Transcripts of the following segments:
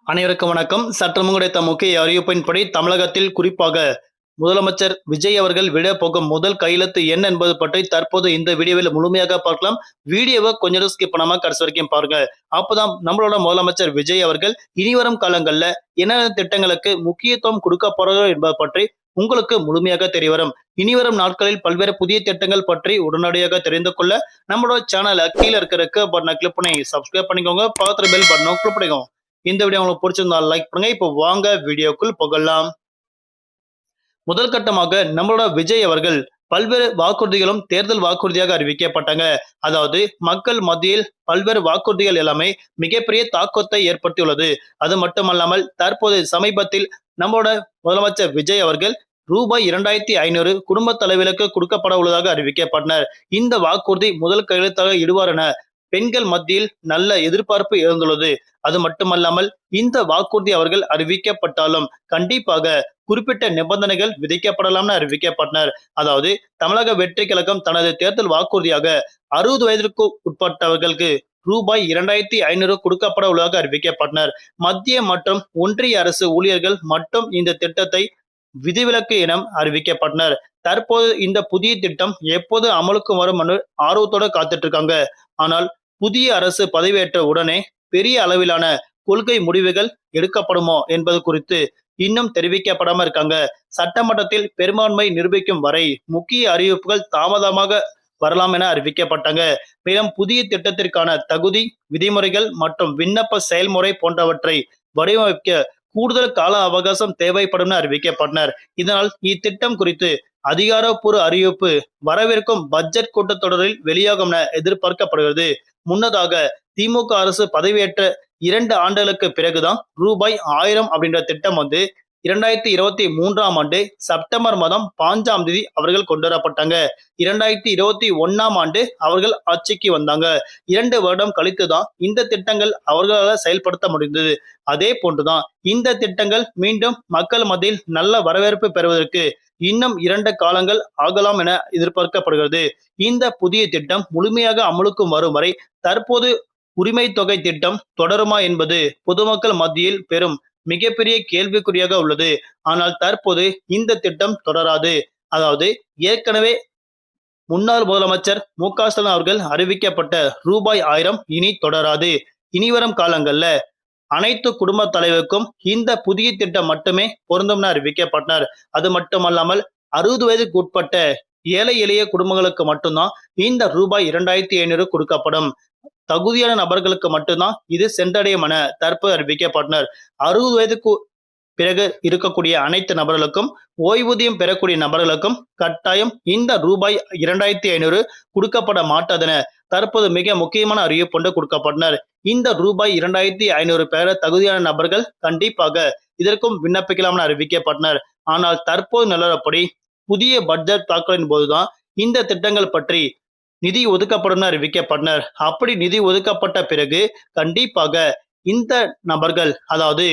அனைவருக்கும் வணக்கம். சற்று முன் கிடைத்த முக்கிய அறிவிப்பின்படி தமிழகத்தில் குறிப்பாக முதலமைச்சர் விஜய் அவர்கள் விட போகும் முதல் கையெழுத்து என்ன என்பது பற்றி தற்போது இந்த வீடியோவில் முழுமையாக பார்க்கலாம். வீடியோவை கொஞ்சம் நேரம் ஸ்கிப் பண்ணாம கடைசி வரைக்கும் பாருங்க. அப்பதான் நம்மளோட முதலமைச்சர் விஜய் அவர்கள் இனிவரும் காலங்கள்ல என்னென்ன திட்டங்களுக்கு முக்கியத்துவம் கொடுக்க போறார்கள் என்பது பற்றி உங்களுக்கு முழுமையாக தெரிய வரும். இனிவரும் நாட்களில் பல்வேறு புதிய திட்டங்கள் பற்றி உடனடியாக தெரிந்து கொள்ள நம்மளோட சேனலை கீழே இருக்கிற பட்டனை கிளிக் பண்ணி சப்ஸ்கிரைப் பண்ணிக்கோங்க. பக்கத்துல பெல் பட்டனும் கிளிக் பண்ணிக்கோங்க. இந்த வீடியோ உங்களுக்கு பிடிச்சிருந்தா லைக் பண்ணுங்க. இப்போ வாங்க வீடியோக்குள் போகலாம். முதல் கட்டமாக நம்மளோட விஜய் அவர்கள் பல்வேறு வாக்குறுதிகளும் தேர்தல் வாக்குறுதியாக அறிவிக்கப்பட்டாங்க. அதாவது மக்கள் மத்தியில் பல்வேறு வாக்குறுதிகள் எல்லாமே மிகப்பெரிய தாக்கத்தை ஏற்படுத்தியுள்ளது. அது மட்டுமல்லாமல் தற்போது சமீபத்தில் நம்மளோட முதலமைச்சர் விஜய் அவர்கள் ரூபாய் 2500 குடும்ப தலைவர்களுக்கு கொடுக்கப்பட உள்ளதாக அறிவிக்கப்பட்டனர். இந்த வாக்குறுதி முதல் கையெழுத்தாக இடுவார் என பெண்கள் மத்தியில் நல்ல எதிர்பார்ப்பு எழுந்துள்ளது. அது மட்டுமல்லாமல் இந்த வாக்குறுதி அவர்கள் அறிவிக்கப்பட்டாலும் கண்டிப்பாக குறிப்பிட்ட நிபந்தனைகள் விதிக்கப்படலாம்னு அறிவிக்கப்பட்டனர். அதாவது தமிழக வெற்றி கழகம் தனது தேர்தல் வாக்குறுதியாக 60 வயதிற்கு உட்பட்டவர்களுக்கு ரூபாய் 2500 கொடுக்கப்பட உள்ளதாக அறிவிக்கப்பட்டனர். மத்திய மற்றும் ஒன்றிய அரசு ஊழியர்கள் மட்டும் இந்த திட்டத்தை விதிவிலக்கு என அறிவிக்கப்பட்டனர். தற்போது இந்த புதிய திட்டம் எப்போது அமலுக்கு வரும் என்று ஆர்வத்தோட காத்துட்டு இருக்காங்க. ஆனால் புதிய அரசு பதவியேற்ற உடனே பெரிய அளவிலான கொள்கை முடிவுகள் எடுக்கப்படுமோ என்பது குறித்து இன்னும் தெரிவிக்கப்படாம இருக்காங்க. சட்டமன்றத்தில் பெரும்பான்மை நிரூபிக்கும் வரை முக்கிய அறிவிப்புகள் தாமதமாக வரலாம் என அறிவிக்கப்பட்டாங்க. மேலும் புதிய திட்டத்திற்கான தகுதி விதிமுறைகள் மற்றும் விண்ணப்ப செயல்முறை போன்றவற்றை வடிவமைக்க கூடுதல் கால அவகாசம் தேவைப்படும் என அறிவிக்கப்பட்டனர். இதனால் இத்திட்டம் குறித்து அதிகாரப்பூர்வ அறிவிப்பு வரவிருக்கும் பட்ஜெட் கூட்டத்தொடரில் வெளியாகும் என எதிர்பார்க்கப்படுகிறது. முன்னதாக திமுக அரசு பதவியேற்ற 2 ஆண்டுகளுக்கு பிறகுதான் ரூபாய் 1000 அப்படின்ற திட்டம் 2023ஆம் ஆண்டு செப்டம்பர் மாதம் 5ஆம் தேதி அவர்கள் கொண்டு வரப்பட்டாங்க. 2021ஆம் ஆண்டு அவர்கள் ஆட்சிக்கு வந்தாங்க. 2 வருடம் கழித்துதான் இந்த திட்டங்கள் அவர்களால் செயல்படுத்த முடிந்தது. அதே போன்றுதான் இந்த திட்டங்கள் மீண்டும் மக்கள் மத்தியில் நல்ல வரவேற்பு பெறுவதற்கு இன்னும் 2 காலங்கள் ஆகலாம் என எதிர்பார்க்கப்படுகிறது. இந்த புதிய திட்டம் முழுமையாக அமலுக்கு வரும் வரை தற்போது உரிமை தொகை திட்டம் தொடருமா என்பது பொதுமக்கள் மத்தியில் பெரும் மிகப்பெரிய கேள்விக்குறியாக உள்ளது. ஆனால் தற்போது இந்த திட்டம் தொடராது. அதாவது ஏற்கனவே முன்னாள் முதலமைச்சர் மு.க.ஸ்டாலின் அவர்கள் அறிவிக்கப்பட்ட ரூபாய் 1000 இனி தொடராது. இனிவரும் காலங்கள்ல அனைத்து குடும்ப தலைவருக்கும் இந்த புதிய திட்டம் மட்டுமே பொருந்தும் என அறிவிக்கப்பட்டனர். அது மட்டுமல்லாமல் 60 வயதுக்கு உட்பட்ட ஏழை எளிய குடும்பங்களுக்கு மட்டும்தான் இந்த ரூபாய் 2500 கொடுக்கப்படும். தகுதியான நபர்களுக்கு மட்டும்தான் இது சென்றடையும் என தற்போது அறிவிக்கப்பட்டனர். 60 வயதுக்கு பிறகு இருக்கக்கூடிய அனைத்து நபர்களுக்கும் ஓய்வூதியம் பெறக்கூடிய நபர்களுக்கும் கட்டாயம் இந்த ரூபாய் 2500 கொடுக்கப்பட மாட்டாதென தற்போது மிக முக்கியமான அறிவிப்பு ஒன்று கொடுக்கப்பட்டனர். இந்த ரூபாய் 2500 பெற தகுதியான நபர்கள் கண்டிப்பாக இதற்கும் விண்ணப்பிக்கலாம் என அறிவிக்கப்பட்டனர். ஆனால் தற்போது நிலவரப்படி புதிய பட்ஜெட் தாக்கலின் போதுதான் இந்த திட்டங்கள் பற்றி நிதி ஒதுக்கப்படும் அறிவிக்கப்பட்டனர். அப்படி நிதி ஒதுக்கப்பட்ட பிறகு கண்டிப்பாக இந்த நபர்கள், அதாவது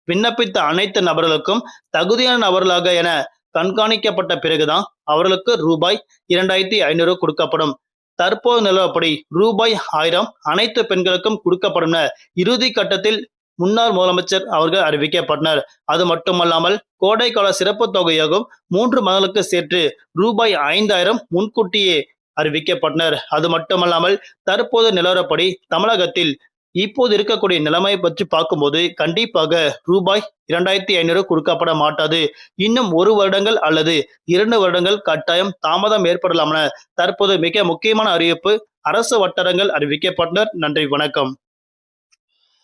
விண்ணப்பித்த அனைத்து நபர்களுக்கும் தகுதியான நபர்களாக என கண்காணிக்கப்பட்ட பிறகுதான் அவர்களுக்கு ரூபாய் 2500 கொடுக்கப்படும். தற்போது நிலவரப்படி ரூபாய் 1000 அனைத்து பெண்களுக்கும் கொடுக்கப்படும் என இறுதி கட்டத்தில் முன்னாள் முதலமைச்சர் அவர்கள் அறிவிக்கப்பட்டனர். அது மட்டுமல்லாமல் கோடைக்கால சிறப்பு தொகையாகவும் 3 மாதங்களுக்கு சேர்த்து ரூபாய் 5000 முன்கூட்டியே அறிவிக்கப்பட்டனர். அது மட்டுமல்லாமல் தற்போது நிலவரப்படி தமிழகத்தில் இப்போது இருக்கக்கூடிய நிலைமை பற்றி பார்க்கும்போது கண்டிப்பாக ரூபாய் 2500 கொடுக்கப்பட மாட்டாது. இன்னும் 1 வருடங்கள் அல்லது 2 வருடங்கள் கட்டாயம் தாமதம் ஏற்படலாம் என தற்போது மிக முக்கியமான அறிவிப்பு அரசு வட்டாரங்கள் அறிவிக்கப்பட்டனர். நன்றி, வணக்கம்.